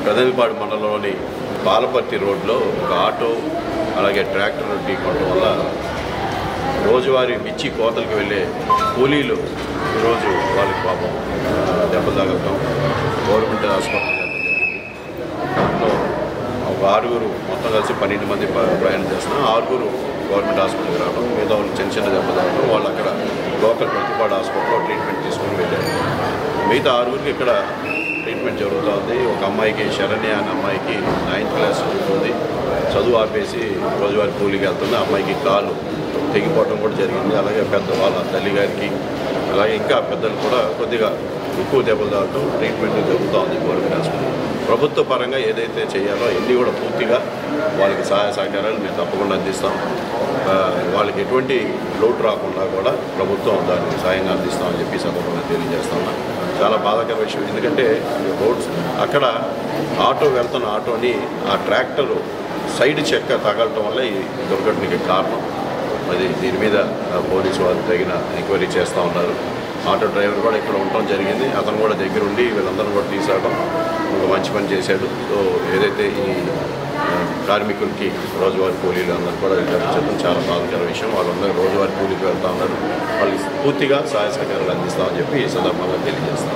పెదవిపాడు మండలంలోని పాలపర్తి రోడ్లో ఒక ఆటో అలాగే ట్రాక్టర్ ఢీకొనడం వల్ల రోజువారీ మిర్చి కోతలకు వెళ్ళే కూలీలు ఈరోజు వాళ్ళకి పాపం దెబ్బలు తగలటం గవర్నమెంట్ హాస్పిటల్ దాంట్లో ఒక 6 మొత్తం కలిసి 12 మంది ప్రయాణం చేస్తున్నాం. 6 గవర్నమెంట్ హాస్పిటల్కి రావడం, మిగతా వాళ్ళు చిన్న చిన్న దెబ్బ తగలడం, వాళ్ళు అక్కడ లోకల్ ప్రతిపాడు హాస్పిటల్లో ట్రీట్మెంట్ తీసుకుని వెళ్ళారు. మిగతా 6 ఇక్కడ ట్రీట్మెంట్ జరుగుతుంది. ఒక అమ్మాయికి శరణ్య అనే అమ్మాయికి 9th క్లాస్ చదువుతుంది, చదువు ఆపేసి రోజువారీ కూలీకి వెళ్తుంది. అమ్మాయికి కాలు తెగిపోవడం కూడా జరిగింది. అలాగే వాళ్ళ తల్లిగారికి అలాగే ఇంకా పెద్దలు కూడా కొద్దిగా ఎక్కువ దెబ్బలు తాగడం ట్రీట్మెంట్ జరుగుతూ ఉంది గవర్నమెంట్ హాస్పిటల్. ప్రభుత్వ పరంగా ఏదైతే చేయాలో అన్నీ కూడా పూర్తిగా వాళ్ళకి సహాయ సహకారాలు మేము తప్పకుండా అందిస్తాం. వాళ్ళకి ఎటువంటి లోటు రాకుండా కూడా ప్రభుత్వం దాన్ని సాయంగా అందిస్తామని చెప్పి సందర్భంగా తెలియజేస్తాం. చాలా బాధాకర విషయం, ఎందుకంటే రోడ్స్ అక్కడ ఆటో వెళ్తున్న ఆటోని ఆ ట్రాక్టర్ సైడ్ చెక్క తగలటం వల్ల ఈ దుర్ఘటనకి కారణం. అది దీని మీద పోలీసు వాళ్ళు తగిన ఎంక్వైరీ చేస్తూ ఉన్నారు. ఆటో డ్రైవర్ కూడా ఇక్కడ ఉండటం జరిగింది. అతను కూడా దగ్గరుండి వీళ్ళందరూ కూడా తీసాడడం ఒక మంచి పని చేశాడు. సో ఏదైతే ఈ కార్మికులకి రోజువారీ కూలీలు అందరూ కూడా చెప్పడం చాలా బాధాకర విషయం. వాళ్ళందరూ రోజువారీ కూలీకి వెళ్తూ ఉన్నారు. వాళ్ళు పూర్తిగా సహాయ సహకారాలు అందిస్తామని చెప్పి ఈ సందర్భంగా తెలియజేస్తాం.